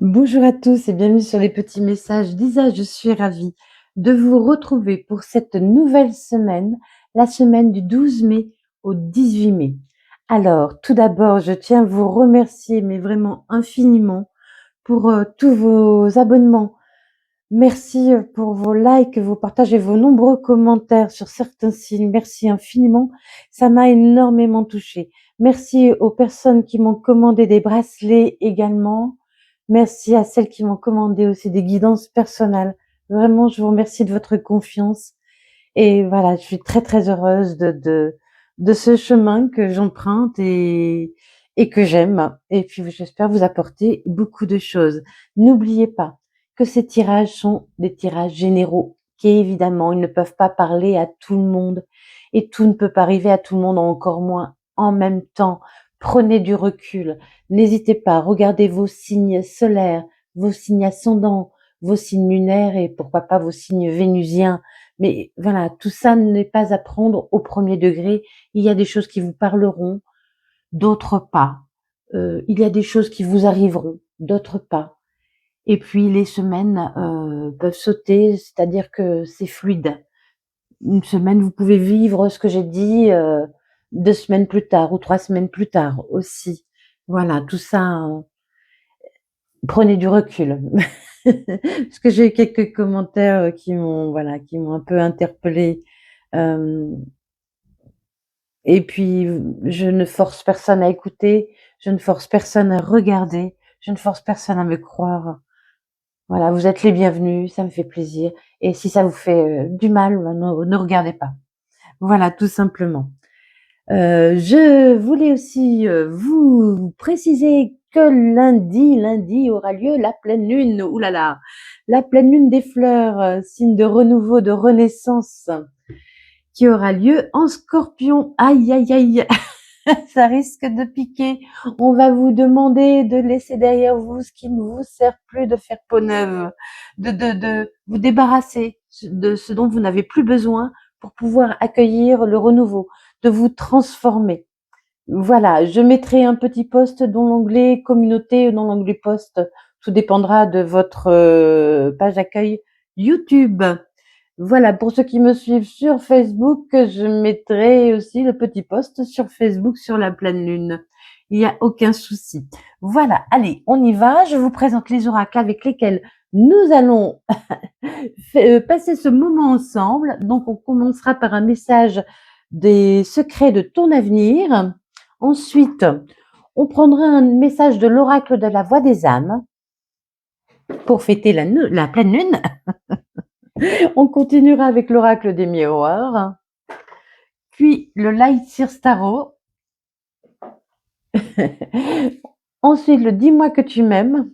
Bonjour à tous et bienvenue sur les petits messages d'Isa. Je suis ravie de vous retrouver pour cette nouvelle semaine, la semaine du 12 mai au 18 mai. Alors, tout d'abord, je tiens à vous remercier, mais vraiment infiniment, pour tous vos abonnements. Merci pour vos likes, vos partages et vos nombreux commentaires sur certains sites. Merci infiniment. Ça m'a énormément touchée. Merci aux personnes qui m'ont commandé des bracelets également. Merci à celles qui m'ont commandé aussi des guidances personnelles. Vraiment, je vous remercie de votre confiance. Et voilà, je suis très très heureuse de ce chemin que j'emprunte et que j'aime. Et puis j'espère vous apporter beaucoup de choses. N'oubliez pas que ces tirages sont des tirages généraux, qu'évidemment, ils ne peuvent pas parler à tout le monde et tout ne peut pas arriver à tout le monde, encore moins en même temps. Prenez du recul. N'hésitez pas, regardez vos signes solaires, vos signes ascendants, vos signes lunaires et pourquoi pas vos signes vénusiens. Mais voilà, tout ça n'est pas à prendre au premier degré. Il y a des choses qui vous parleront, d'autres pas. Il y a des choses qui vous arriveront, d'autres pas. Et puis les semaines peuvent sauter, c'est-à-dire que c'est fluide. Une semaine, vous pouvez vivre ce que j'ai dit 2 semaines plus tard ou 3 semaines plus tard aussi. Voilà, tout ça, prenez du recul. Parce que j'ai eu quelques commentaires qui m'ont un peu interpellée. Et puis, je ne force personne à écouter, je ne force personne à regarder, je ne force personne à me croire. Voilà, vous êtes les bienvenus, ça me fait plaisir. Et si ça vous fait du mal, ne regardez pas. Voilà, tout simplement. Je voulais aussi vous préciser que lundi aura lieu la pleine lune. Ouh là là, la pleine lune des fleurs, signe de renouveau, de renaissance, qui aura lieu en Scorpion. Aïe aïe aïe, ça risque de piquer. On va vous demander de laisser derrière vous ce qui ne vous sert plus, de faire peau neuve, de vous débarrasser de ce dont vous n'avez plus besoin pour pouvoir accueillir le renouveau, de vous transformer. Voilà, je mettrai un petit post dans l'onglet communauté ou dans l'onglet post. Tout dépendra de votre page d'accueil YouTube. Voilà, pour ceux qui me suivent sur Facebook, je mettrai aussi le petit post sur Facebook sur la pleine lune. Il n'y a aucun souci. Voilà, allez, on y va. Je vous présente les oracles avec lesquels nous allons passer ce moment ensemble. Donc, on commencera par un message des secrets de ton avenir. Ensuite, on prendra un message de l'oracle de la voix des âmes pour fêter la pleine lune. On continuera avec l'oracle des miroirs, puis le Light Seer Tarot. Ensuite, le Dis-moi que tu m'aimes.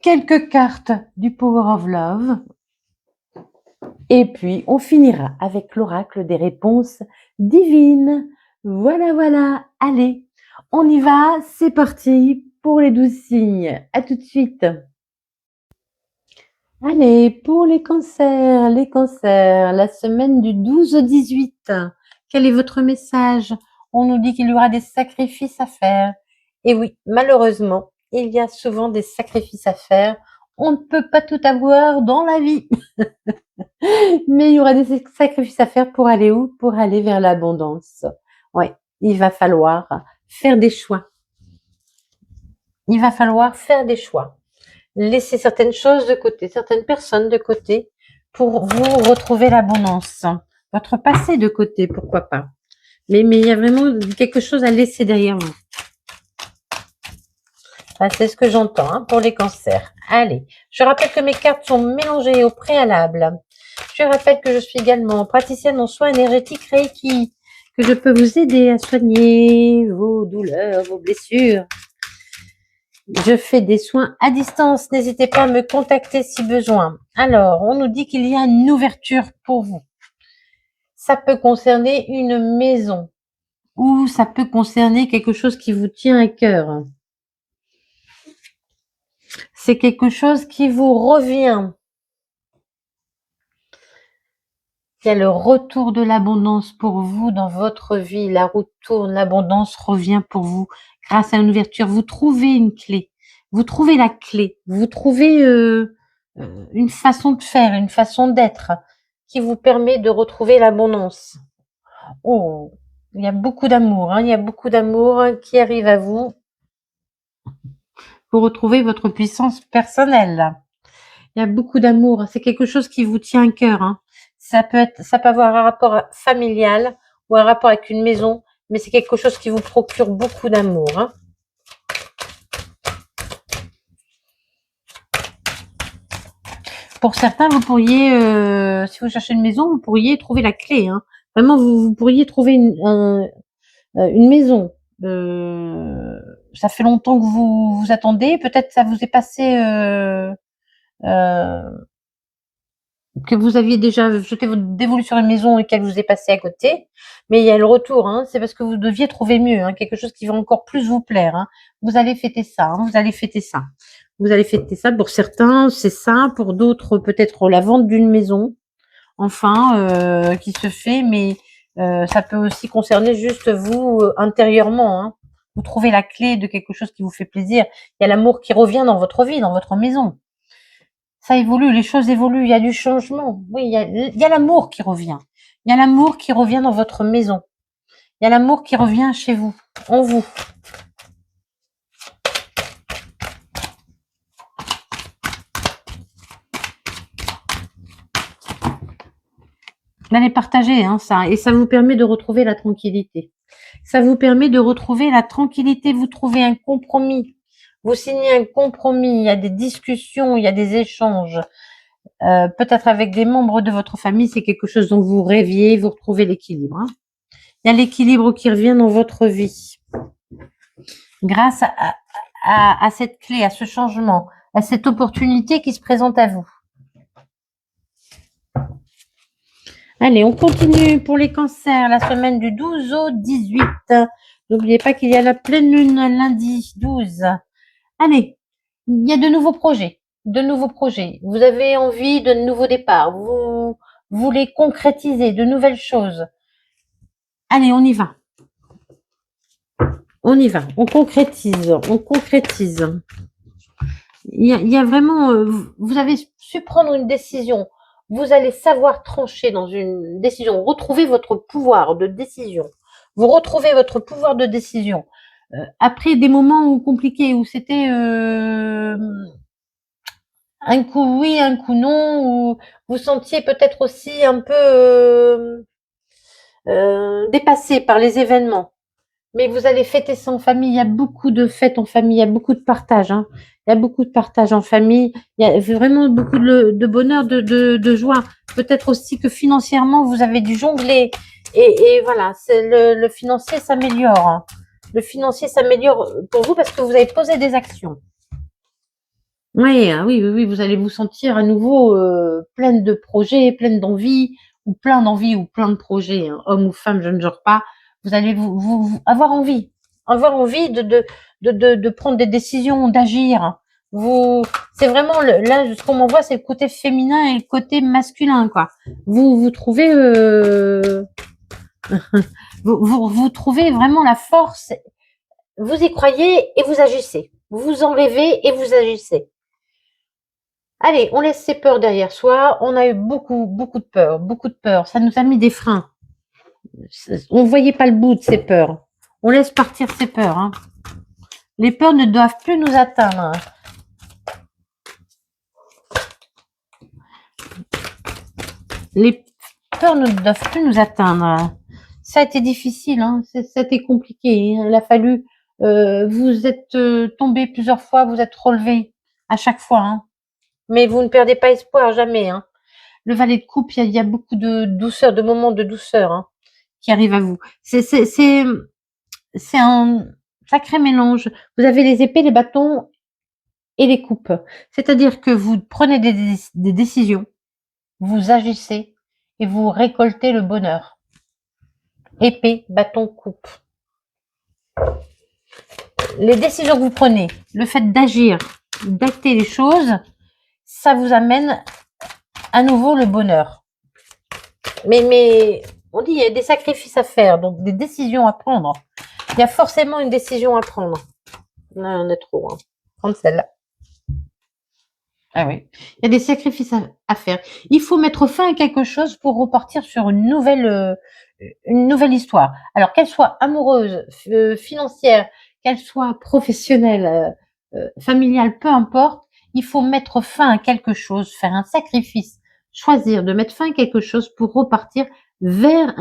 Quelques cartes du Power of Love. Et puis, on finira avec l'oracle des réponses divines. Voilà, voilà. Allez, on y va. C'est parti pour les 12 signes. À tout de suite. Allez, pour les cancers, la semaine du 12 au 18. Quel est votre message? On nous dit qu'il y aura des sacrifices à faire. Et oui, malheureusement, il y a souvent des sacrifices à faire. On ne peut pas tout avoir dans la vie. Mais il y aura des sacrifices à faire pour aller où? Pour aller vers l'abondance. Ouais, il va falloir faire des choix. Il va falloir faire des choix. Laisser certaines choses de côté, certaines personnes de côté pour vous retrouver l'abondance. Votre passé de côté, pourquoi pas. Mais il y a vraiment quelque chose à laisser derrière vous. Ah, c'est ce que j'entends hein, pour les cancers. Allez, je rappelle que mes cartes sont mélangées au préalable. Je rappelle que je suis également praticienne en soins énergétiques Reiki, que je peux vous aider à soigner vos douleurs, vos blessures. Je fais des soins à distance. N'hésitez pas à me contacter si besoin. Alors, on nous dit qu'il y a une ouverture pour vous. Ça peut concerner une maison ou ça peut concerner quelque chose qui vous tient à cœur. C'est quelque chose qui vous revient. Il y a le retour de l'abondance pour vous dans votre vie. La roue tourne, l'abondance revient pour vous grâce à une ouverture. Vous trouvez une clé. vous trouvez la clé, vous trouvez une façon de faire, une façon d'être qui vous permet de retrouver l'abondance. Oh, il y a beaucoup d'amour, hein, il y a beaucoup d'amour qui arrive à vous. Vous retrouvez votre puissance personnelle. Il y a beaucoup d'amour. C'est quelque chose qui vous tient à cœur, hein. Ça peut avoir un rapport familial ou un rapport avec une maison, mais c'est quelque chose qui vous procure beaucoup d'amour, hein. Pour certains, vous pourriez, si vous cherchez une maison, vous pourriez trouver la clé, hein. Vraiment, vous pourriez trouver une maison. Ça fait longtemps que vous attendez. Peut-être ça vous est passé, euh, que vous aviez déjà jeté votre dévolu sur une maison et qu'elle vous est passée à côté. Mais il y a le retour, hein. C'est parce que vous deviez trouver mieux, hein, quelque chose qui va encore plus vous plaire, hein. Vous allez fêter ça, hein, vous allez fêter ça. Vous allez fêter ça. Pour certains, c'est ça. Pour d'autres, peut-être la vente d'une maison, enfin, qui se fait. Mais ça peut aussi concerner juste vous intérieurement, hein. Vous trouvez la clé de quelque chose qui vous fait plaisir. Il y a l'amour qui revient dans votre vie, dans votre maison. Ça évolue, les choses évoluent, il y a du changement. Oui, il y a l'amour qui revient. Il y a l'amour qui revient dans votre maison. Il y a l'amour qui revient chez vous, en vous. Vous allez partager, hein, ça, et ça vous permet de retrouver la tranquillité. Ça vous permet de retrouver la tranquillité, vous trouvez un compromis. Vous signez un compromis, il y a des discussions, il y a des échanges. Peut-être avec des membres de votre famille, c'est quelque chose dont vous rêviez, vous retrouvez l'équilibre, hein. Il y a l'équilibre qui revient dans votre vie. Grâce à cette clé, à ce changement, à cette opportunité qui se présente à vous. Allez, on continue pour les cancers, la semaine du 12 au 18. N'oubliez pas qu'il y a la pleine lune lundi 12. Allez, il y a de nouveaux projets, de nouveaux projets. Vous avez envie de nouveaux départs, vous voulez concrétiser de nouvelles choses. Allez, on y va. On y va, on concrétise, on concrétise. Il y a vraiment, vous avez su prendre une décision. Vous allez savoir trancher dans une décision. Retrouver votre pouvoir de décision. Vous retrouvez votre pouvoir de décision. Après des moments compliqués où c'était un coup oui, un coup non, où vous sentiez peut-être aussi un peu dépassé par les événements. Mais vous allez fêter ça en famille. Il y a beaucoup de fêtes en famille. Il y a beaucoup de partage, hein. Il y a beaucoup de partage en famille. Il y a vraiment beaucoup de bonheur, de joie. Peut-être aussi que financièrement, vous avez dû jongler. Et voilà, le financier s'améliore, hein. Le financier s'améliore pour vous parce que vous avez posé des actions. Oui, ah oui, oui, oui, vous allez vous sentir à nouveau pleine de projets, pleine d'envie, ou plein d'envie, ou plein de projets, hein. Homme ou femme, je ne jure pas. Vous allez vous avoir envie de prendre des décisions, d'agir. C'est vraiment là, ce qu'on m'envoie, c'est le côté féminin et le côté masculin, quoi. Vous trouvez, vous trouvez vraiment la force. Vous y croyez et vous agissez. Vous en rêvez et vous agissez. Allez, on laisse ces peurs derrière soi. On a eu beaucoup de peur, beaucoup de peur. Ça nous a mis des freins. On ne voyait pas le bout de ces peurs. On laisse partir ces peurs, hein. Les peurs ne doivent plus nous atteindre. Les peurs ne doivent plus nous atteindre. Ça a été difficile, hein. Ça a été compliqué. Il a fallu. Vous êtes tombé plusieurs fois, vous êtes relevé à chaque fois, hein. Mais vous ne perdez pas espoir, jamais, hein. Le valet de coupe, il y a beaucoup de douceur, de moments de douceur, hein, qui arrivent à vous. C'est un sacré mélange. Vous avez les épées, les bâtons et les coupes. C'est-à-dire que vous prenez des décisions, vous agissez et vous récoltez le bonheur. Épée, bâton, coupe. Les décisions que vous prenez, le fait d'agir, d'acter les choses, ça vous amène à nouveau le bonheur. Mais on dit il y a des sacrifices à faire, donc des décisions à prendre. Il y a forcément une décision à prendre. Là, on est trop, hein. Prendre celle-là. Ah oui. Il y a des sacrifices à faire. Il faut mettre fin à quelque chose pour repartir sur une nouvelle histoire. Alors qu'elle soit amoureuse, financière, qu'elle soit professionnelle, familiale, peu importe, il faut mettre fin à quelque chose, faire un sacrifice, choisir de mettre fin à quelque chose pour repartir vers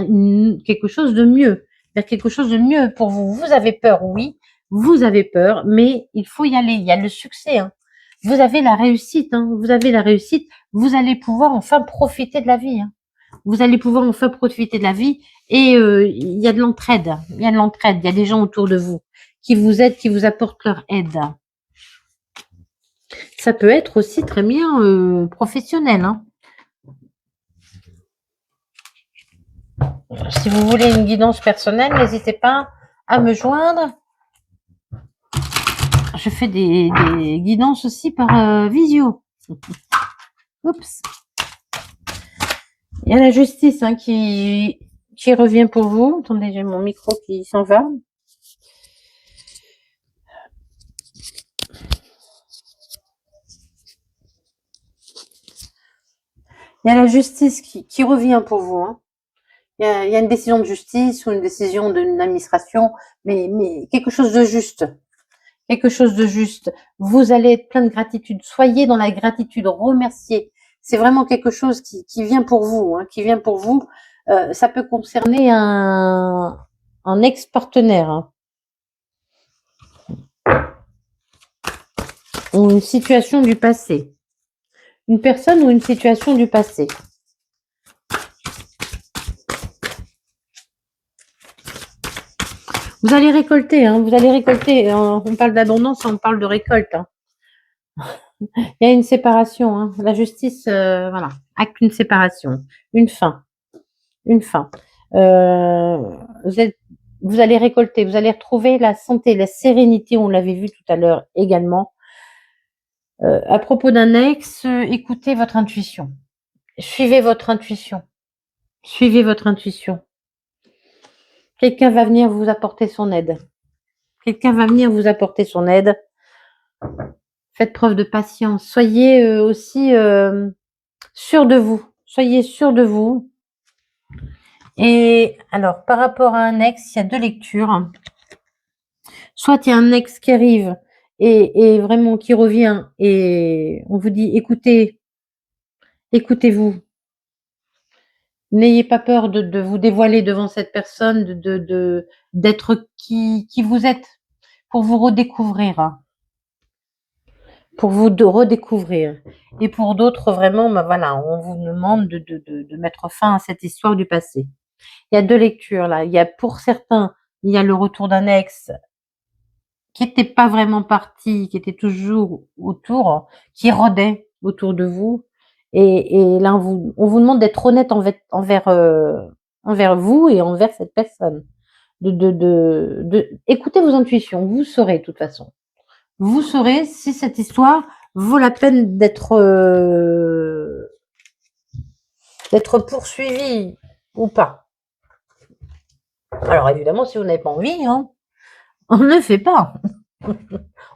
quelque chose de mieux, vers quelque chose de mieux pour vous. Vous avez peur, oui, vous avez peur, mais il faut y aller. Il y a le succès, hein. Vous avez la réussite, hein. Vous avez la réussite. Vous allez pouvoir enfin profiter de la vie, hein. Vous allez pouvoir enfin profiter de la vie et il y a de l'entraide. Il y a de l'entraide. Il y a des gens autour de vous qui vous aident, qui vous apportent leur aide. Ça peut être aussi très bien professionnel, hein. Si vous voulez une guidance personnelle, n'hésitez pas à me joindre. Je fais des guidances aussi par visio. Oups. Il y a la justice hein, qui revient pour vous. Attendez, j'ai mon micro qui s'en va. Il y a la justice qui revient pour vous. Hein. Il y a une décision de justice ou une décision d'une administration, mais quelque chose de juste. Quelque chose de juste. Vous allez être plein de gratitude. Soyez dans la gratitude. Remerciez. C'est vraiment quelque chose qui vient pour vous. Hein, qui vient pour vous. Ça peut concerner un ex-partenaire. Hein. Ou une situation du passé. Une personne ou une situation du passé. Vous allez récolter, hein, vous allez récolter. On parle d'abondance, on parle de récolte. Hein. Il y a une séparation. Hein. La justice, voilà, acte une séparation, une fin, une fin. Vous allez récolter, vous allez retrouver la santé, la sérénité. On l'avait vu tout à l'heure également. À propos d'un ex, écoutez votre intuition. Suivez votre intuition. Suivez votre intuition. Quelqu'un va venir vous apporter son aide. Quelqu'un va venir vous apporter son aide. Faites preuve de patience. Soyez aussi sûr de vous. Soyez sûr de vous. Et alors, par rapport à un ex, il y a deux lectures. Soit il y a un ex qui arrive et vraiment qui revient et on vous dit écoutez, écoutez-vous. N'ayez pas peur de vous dévoiler devant cette personne, d'être qui vous êtes pour vous redécouvrir. Pour vous redécouvrir. Et pour d'autres, vraiment, ben voilà, on vous demande de mettre fin à cette histoire du passé. Il y a deux lectures là. Il y a pour certains, il y a le retour d'un ex qui n'était pas vraiment parti, qui était toujours autour, qui rôdait autour de vous. Et là, on vous demande d'être honnête envers vous et envers cette personne. Écoutez vos intuitions, vous saurez de toute façon. Vous saurez si cette histoire vaut la peine d'être poursuivie ou pas. Alors évidemment, si vous n'avez pas envie, hein, on ne le fait pas.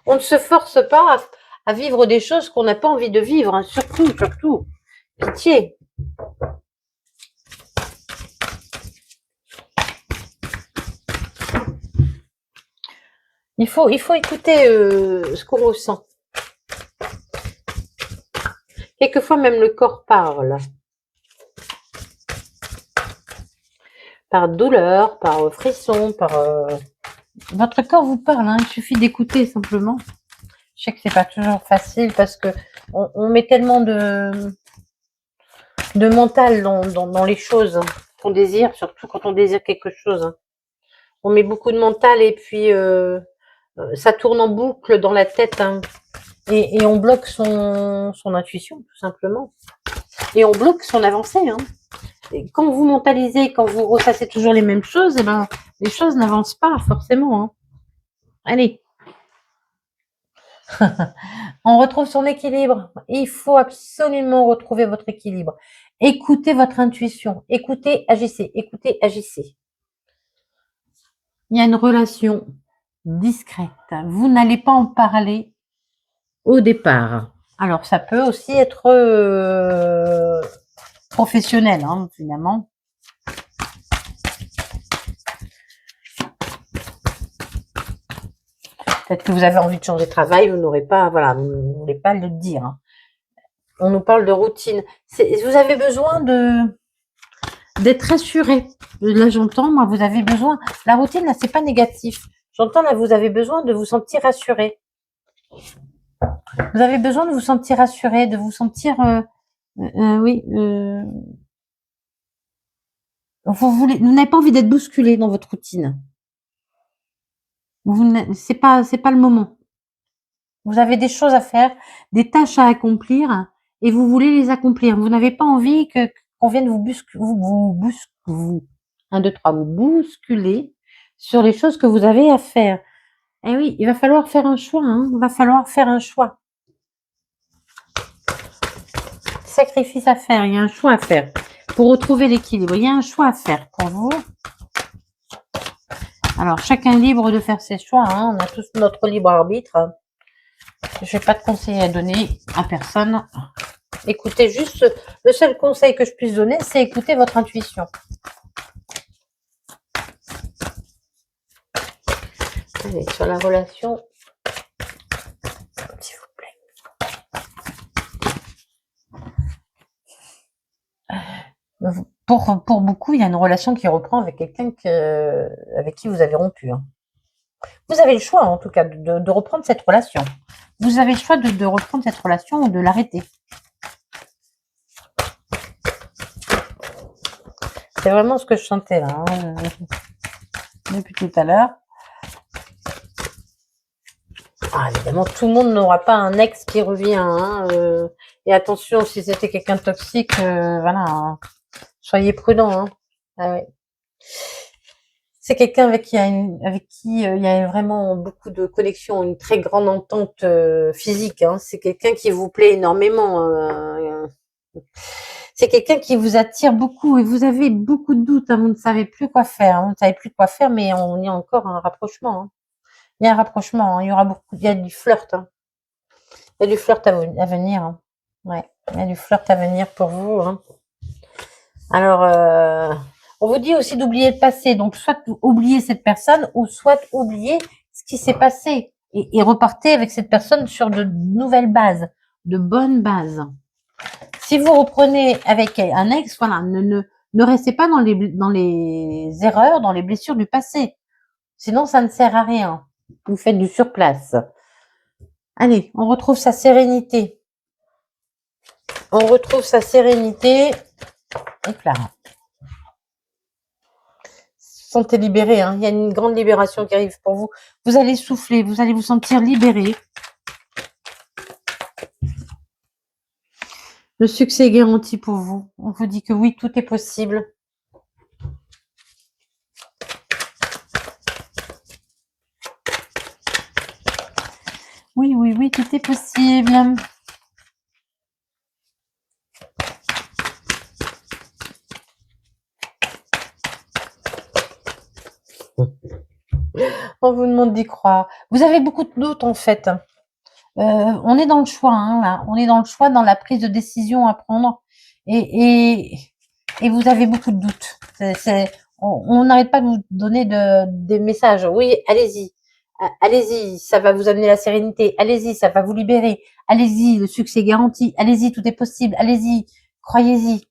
On ne se force pas à vivre des choses qu'on n'a pas envie de vivre, hein. Surtout. Pitié. Il faut écouter ce qu'on ressent. Quelquefois, même le corps parle. Par douleur, par frisson, par... Votre corps vous parle, hein. Il suffit d'écouter simplement. Je sais que c'est pas toujours facile parce que on met tellement de mental dans les choses qu'on désire, surtout quand on désire quelque chose. Hein. On met beaucoup de mental et puis ça tourne en boucle dans la tête hein, et on bloque son intuition tout simplement. Et on bloque son avancée. Hein. Et quand vous mentalisez, quand vous ressassez toujours les mêmes choses, eh ben, les choses n'avancent pas forcément. Hein. Allez. On retrouve son équilibre. Il faut absolument retrouver votre équilibre. Écoutez votre intuition. Écoutez, agissez. Écoutez, agissez. Il y a une relation discrète. Vous n'allez pas en parler au départ. Alors, ça peut aussi être professionnel, hein, finalement. Peut-être que vous avez envie de changer de travail, vous n'aurez pas, voilà, vous ne voulez pas le dire. Hein. On nous parle de routine. Vous avez besoin d'être rassuré. Là, j'entends, moi, vous avez besoin. La routine, là, c'est pas négatif. J'entends, là, vous avez besoin de vous sentir rassuré. Vous avez besoin de vous sentir rassuré, de vous sentir, oui, vous n'avez pas envie d'être bousculé dans votre routine. C'est pas le moment. Vous avez des choses à faire, des tâches à accomplir, et vous voulez les accomplir. Vous n'avez pas envie qu'on vienne vous bousculer sur les choses que vous avez à faire. Eh oui, il va falloir faire un choix, hein. Il va falloir faire un choix. Sacrifice à faire, il y a un choix à faire. Pour retrouver l'équilibre, il y a un choix à faire pour vous. Alors, chacun libre de faire ses choix, hein. On a tous notre libre arbitre. Je n'ai pas de conseil à donner à personne. Écoutez juste, le seul conseil que je puisse donner, c'est écouter votre intuition. Allez, sur la relation, s'il vous plaît. Pour beaucoup, il y a une relation qui reprend avec quelqu'un avec qui vous avez rompu. Hein. Vous avez le choix, en tout cas, de reprendre cette relation. Vous avez le choix de reprendre cette relation ou de l'arrêter. C'est vraiment ce que je sentais là, hein, depuis tout à l'heure. Ah, évidemment, tout le monde n'aura pas un ex qui revient. Hein, et attention, si c'était quelqu'un de toxique, voilà, hein, soyez prudents. Hein. Ah, ouais. C'est quelqu'un avec qui il y a vraiment beaucoup de connexions, une très grande entente physique. Hein. C'est quelqu'un qui vous plaît énormément. C'est quelqu'un qui vous attire beaucoup et vous avez beaucoup de doutes. Hein. Vous ne savez plus quoi faire. Hein. Vous ne savez plus quoi faire, mais on y a encore un rapprochement. Hein. Il y a un rapprochement. Hein. Il y a du flirt. Hein. Il y a du flirt à venir. Hein. Ouais, il y a du flirt à venir pour vous. Hein. Alors, on vous dit aussi d'oublier le passé. Donc, soit oublier cette personne ou soit oublier ce qui s'est passé et repartez avec cette personne sur de nouvelles bases, de bonnes bases. Si vous reprenez avec un ex, voilà, ne restez pas dans les erreurs, dans les blessures du passé. Sinon, ça ne sert à rien. Vous faites du surplace. Allez, on retrouve sa sérénité. On retrouve sa sérénité. Et là. Sentez libéré, hein. Il y a une grande libération qui arrive pour vous. Vous allez souffler, vous allez vous sentir libéré. Le succès est garanti pour vous. On vous dit que oui, tout est possible. Oui, oui, oui, tout est possible. On vous demande d'y croire. Vous avez beaucoup de doutes en fait. On est dans le choix, hein, là. On est dans le choix, dans la prise de décision à prendre. Et vous avez beaucoup de doutes. On n'arrête pas de vous donner des messages. Oui, allez-y. Allez-y, ça va vous amener la sérénité. Allez-y, ça va vous libérer. Allez-y, le succès est garanti. Allez-y, tout est possible. Allez-y, croyez-y.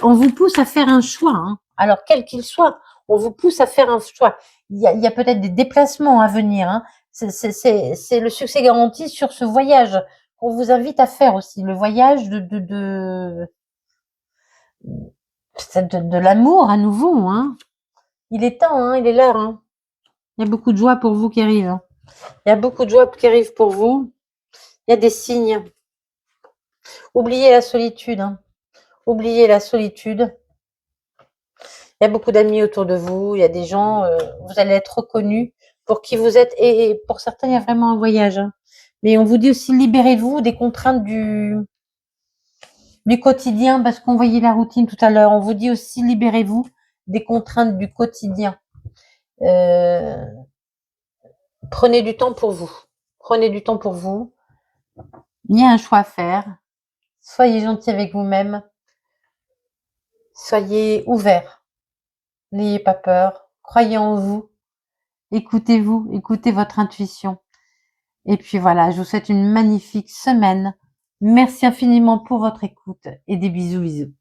On vous pousse à faire un choix. Hein. Alors, quel qu'il soit, on vous pousse à faire un choix. Il y a peut-être des déplacements à venir. Hein. C'est le succès garanti sur ce voyage qu'on vous invite à faire aussi. Le voyage de l'amour à nouveau. Hein. Il est temps, hein, il est l'heure. Hein. Il y a beaucoup de joie pour vous qui arrive. Hein. Il y a beaucoup de joie qui arrive pour vous. Il y a des signes. Oubliez la solitude. Hein. Oubliez la solitude. Il y a beaucoup d'amis autour de vous. Il y a des gens, vous allez être reconnus pour qui vous êtes. Et pour certains, il y a vraiment un voyage. Hein. Mais on vous dit aussi, libérez-vous des contraintes du quotidien, parce qu'on voyait la routine tout à l'heure. On vous dit aussi, libérez-vous des contraintes du quotidien. Prenez du temps pour vous. Prenez du temps pour vous. Il y a un choix à faire. Soyez gentil avec vous-même. Soyez ouvert. N'ayez pas peur. Croyez en vous, écoutez votre intuition. Et puis voilà, je vous souhaite une magnifique semaine. Merci infiniment pour votre écoute et des bisous bisous.